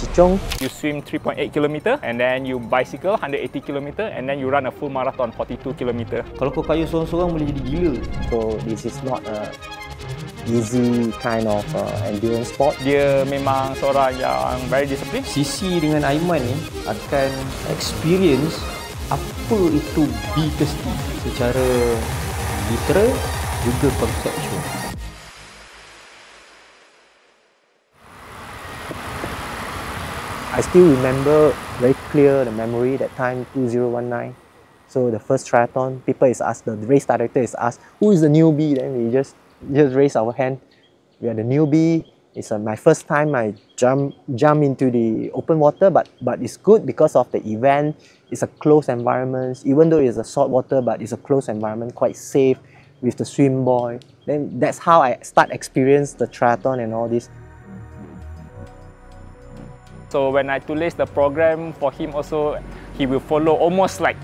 Chee Choong. You swim 3.8 km and then you bicycle 180 km and then you run a full marathon 42 km. Kalau kau kayu seorang-seorang boleh jadi gila. So this is not a easy kind of endurance sport. Dia memang seorang yang very disciplined. Sisi dengan Ayman ni akan experience apa itu be thirsty secara literal juga conceptual. I still remember very clear the memory that time 2019. So the first triathlon, people is asked, the race director is asked, who is the newbie? Then we just raise our hand. We are the newbie. It's my first time I jump into the open water, but it's good because of the event. It's a closed environment, even though it's a salt water, but it's a closed environment, quite safe with the swim buoy. Then that's how I start experience the triathlon and all this. So when I tulis the program for him also, he will follow almost like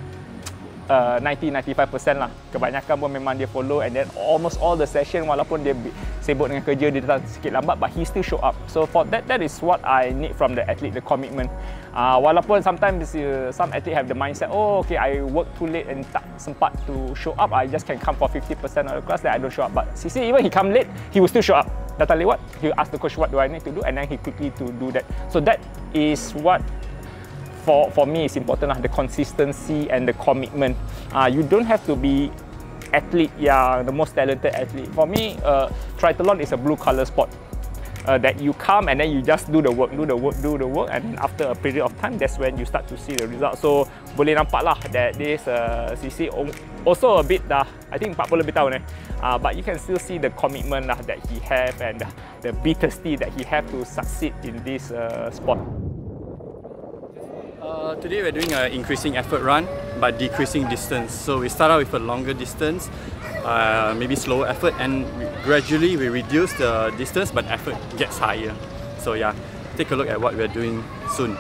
90-95% lah. Kebanyakan pun memang dia follow, and then almost all the session walaupun dia sibuk dengan kerja, dia datang sikit lambat, but he still show up. So for that is what I need from the athlete, the commitment. Walaupun sometimes some athlete have the mindset, oh okay, I work too late and tak sempat to show up, I just can come for 50% of the class, then I don't show up. But CC, even he come late, he will still show up. Datang lewat, he will ask the coach what do I need to do, and then he quickly to do that. So that is what for me is important lah, the consistency and the commitment. You don't have to be athlete yang the most talented athlete. For me, triathlon is a blue collar sport. That you come and then you just do the work, and then after a period of time, that's when you start to see the result. So boleh nampak lah that this CC also a bit dah, I think 40 lebih tahun but you can still see the commitment lah that he have and the be thirsty that he have to succeed in this sport. Today we're doing an increasing effort run but decreasing distance. So we start out with a longer distance, maybe slower effort, and gradually we reduce the distance but effort gets higher. So yeah, take a look at what we're doing soon.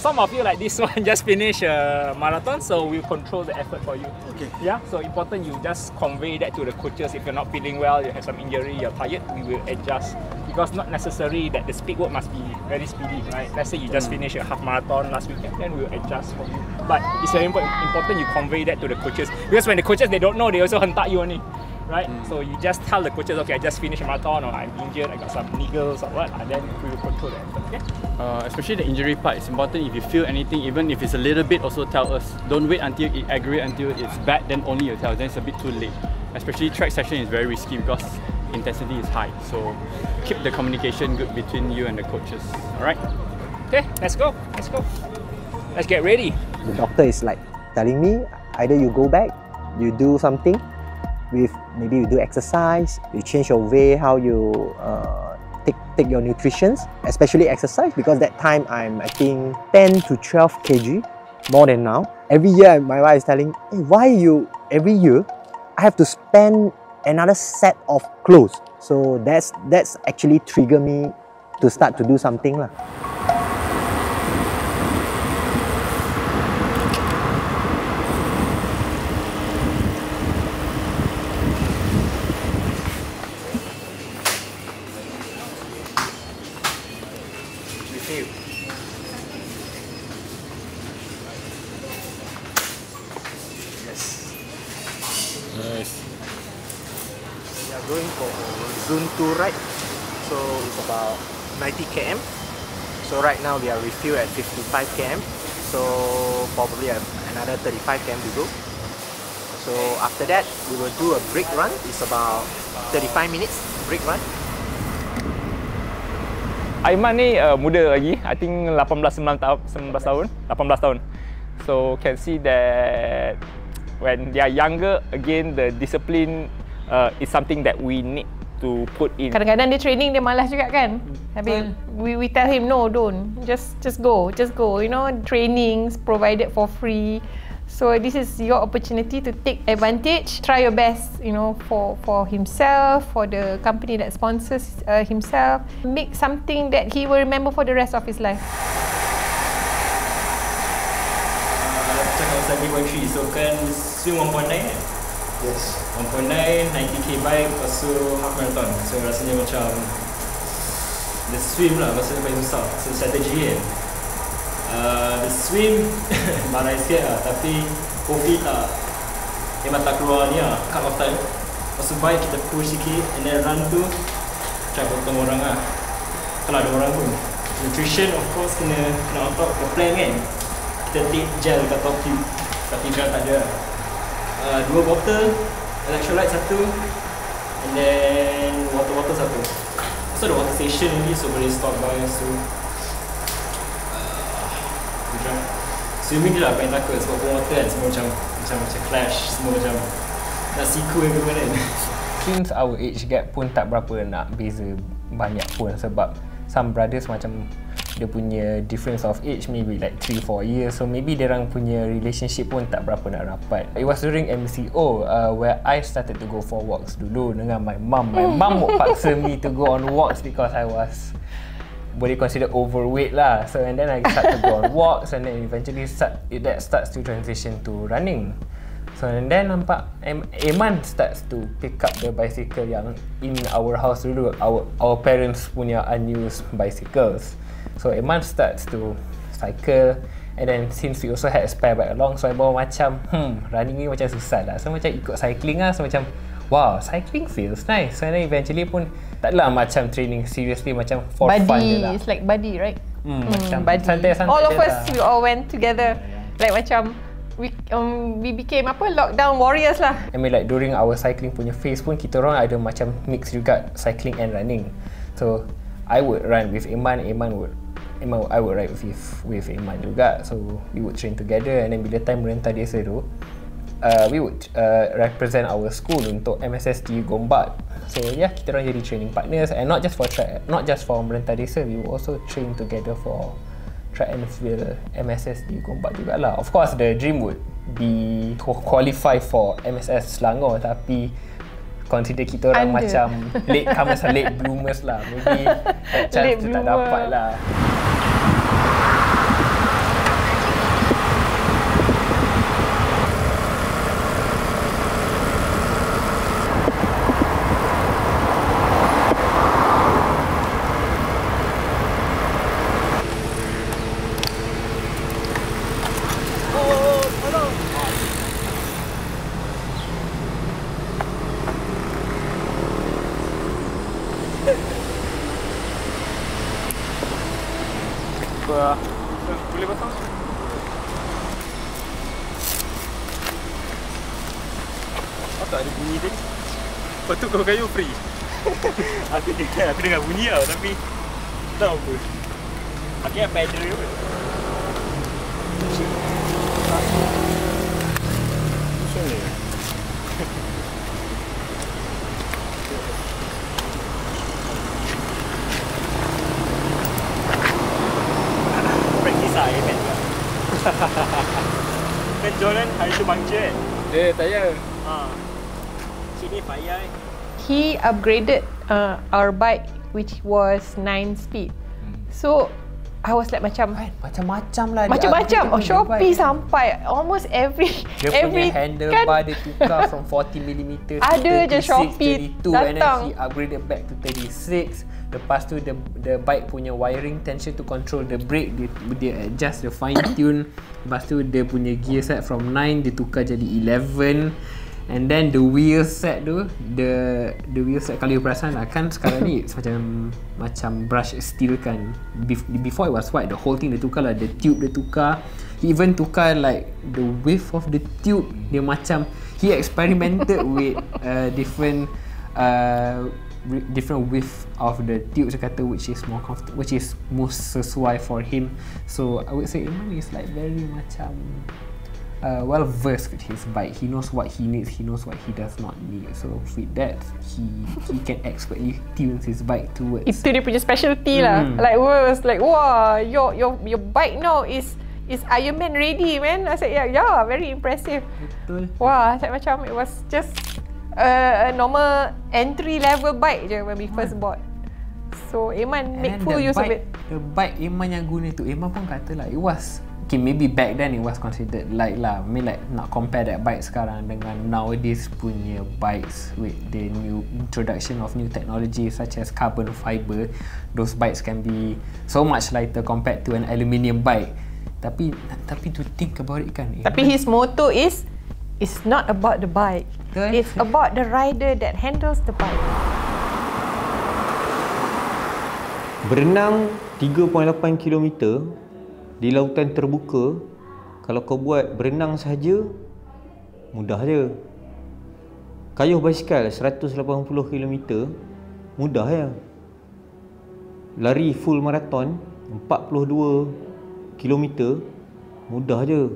Some of you like this one just finished a marathon, so we'll control the effort for you. Okay. Yeah, so important you just convey that to the coaches. If you're not feeling well, you have some injury, you're tired, we will adjust. Because not necessary that the speed work must be very speedy, right? Let's say you just finished a half marathon last weekend, then we'll adjust for you. But it's very important you convey that to the coaches. Because when the coaches, they don't know, they also hentak you only. Right? So you just tell the coaches, okay, I just finished a marathon, or I'm injured, I got some niggles or what, and then we will control the effort, okay? Especially the injury part, it's important. If you feel anything, even if it's a little bit, also tell us. Don't wait until it aggravates, until it's bad, then only you tell. Then it's a bit too late. Especially track session is very risky because intensity is high. So keep the communication good between you and the coaches. Alright? Okay, let's go. Let's get ready. The doctor is like telling me, either you go back, you do something, maybe you do exercise, you change your way, how you take your nutrition, especially exercise, because that time I'm I think 10 to 12 kg more than now. Every year my wife is telling, hey, why every year I have to spend another set of clothes. So that's actually trigger me to start to do something lah. Nice. We are going for zone 2 ride, so it's about 90 km. So right now we are refuel at 55 km, so probably another 35 km to go. So after that we will do a break run. It's about 35 minutes break run. Ayman ni muda lagi, I think 18 tahun. So can see that when they are younger, again the discipline is something that we need to put in. Kadang-kadang dia training dia malas juga kan. Tapi we tell him no, don't. Just go. You know, trainings provided for free. So this is your opportunity to take advantage, try your best, you know, for himself, for the company that sponsors himself. Make something that he will remember for the rest of his life. Cakap pasal 3.3, so kan swim 1.9 kan? Yes. 1.9, 90k bike, lepas tu half marathon. So rasanya macam the swim lah, rasanya paling susah. So strategi kan. The swim marah sikit lah, tapi kopi tak, memang tak keluar ni lah, cut off time. Lepas tu bike kita push sikit, and then run tu try potong orang lah, kalau ada orang pun. Nutrition of course kena on top, the plan kan. Kita take gel kat top tube, tapi gel tak ada. 2 bottle electrolyte 1, and then water bottle 1. So the water station ni, so boleh stop by. So swimming je lah paling takut, sebab pun water kan semua macam clash, semua macam nak siku yang ke mana. Since our age gap pun tak berapa nak beza banyak pun, sebab some brothers macam dia punya difference of age maybe like 3-4 years, so maybe diorang punya relationship pun tak berapa nak rapat. It was during MCO where I started to go for walks dulu dengan my mum. My mum would paksa me to go on walks because I was boleh consider overweight lah. So and then I start to go on walks, and then eventually that starts to transition to running. So and then nampak Ayman starts to pick up the bicycle yang in our house dulu, our parents punya unused bicycles. So Ayman starts to cycle, and then since we also had a spare bike along, so I bawa macam running ni macam susah lah, so macam ikut cycling lah. So macam wow, cycling feels nice. So then eventually pun taklah macam training seriously, macam for buddy, fun je lah. it's like buddy, right? Macam Buddy. santai-santai All of je us, lah. we all went together. Like macam we became apa, lockdown warriors lah. I mean like during our cycling punya phase pun kita orang ada macam mix juga cycling and running. So I would run with Ayman, I would ride with Ayman juga. So we would train together, and then bila time Merentah Desa tu we would represent our school untuk MSSD Gombak. So yeah, kita orang jadi training partners, and not just for Merentah Desa, we would also train together for track and field MSSD Gombak jugalah. Of course the dream would be to qualify for MSS Selangor, tapi consider kita orang macam late bloomers lah, maybe that chance tu tak dapat lah. Boleh pasang? Oh, tak ada bunyi tadi. Lepas tu kau kayu free. aku dengar bunyi tau, tapi tak apa. Pakai pedal je pun. Macam ni. Ironman juga. Kan John kan hari tu puncture kan? Tak payah. Sini payah. He upgraded our bike, which was 9 speed. So I was like Macam-macam lah. macam-macam. Shopee sampai almost every dia punya handlebar dia tukar from 40mm ada je 36, Shopee 32, and then datang. he upgraded back to 36. Lepas tu the bike punya wiring tension to control the brake, dia adjust, the fine tune. Lepas tu dia punya gear set from 9 dia tukar jadi 11. And then the wheel set tu, the wheel set, kalau you perasan lah kan sekarang ni macam brush steel kan. Before it was white, the whole thing dia tukar lah, the tube dia tukar. He even tukar like the width of the tube. Dia macam he experimented with different width of the tubes, kata, which is more comfortable, which is most sesuai for him. So I would say Ayman is like very macam well versed with his bike. He knows what he needs, he knows what he does not need. So with that, he can expertly tune his bike towards. Itu dia punya specialty lah. Like we was like, wow, your bike now is is Ironman ready, man? I said, yeah, very impressive. Betul. Wah, saya macam it was just a normal entry level bike je when we first bought. So Ayman make full use of it. The bike Ayman yang guna tu, Ayman pun kata lah, it was, okay, maybe back then it was considered light lah. I mean like nak compare that bike sekarang dengan nowadays punya bikes with the new introduction of new technology such as carbon fiber, those bikes can be so much lighter compared to an aluminium bike. Tapi to think about it kan. Tapi his motto is, it's not about the bike. Betul. It's about the rider that handles the bike. Berenang 3.8 km di lautan terbuka, kalau kau buat berenang sahaja, mudah je. Kayuh basikal 180 km, mudah je. Lari full marathon 42 km, mudah je.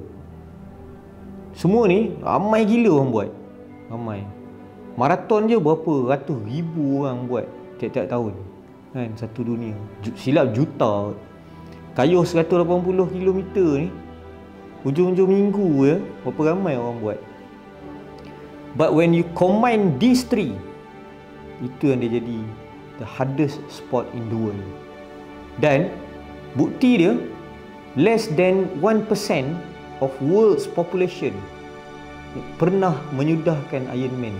Semua ni ramai gila orang buat. Ramai. Marathon je berapa ratus ribu orang buat tiap-tiap tahun. Kan, satu dunia. Silap juta. Kayuh 180 km ni hujung-hujung minggu je berapa ramai orang buat. But when you combine these three, itu yang dia jadi the hardest sport in the world. Dan bukti dia, less than 1% of world's population pernah menyudahkan Ironman.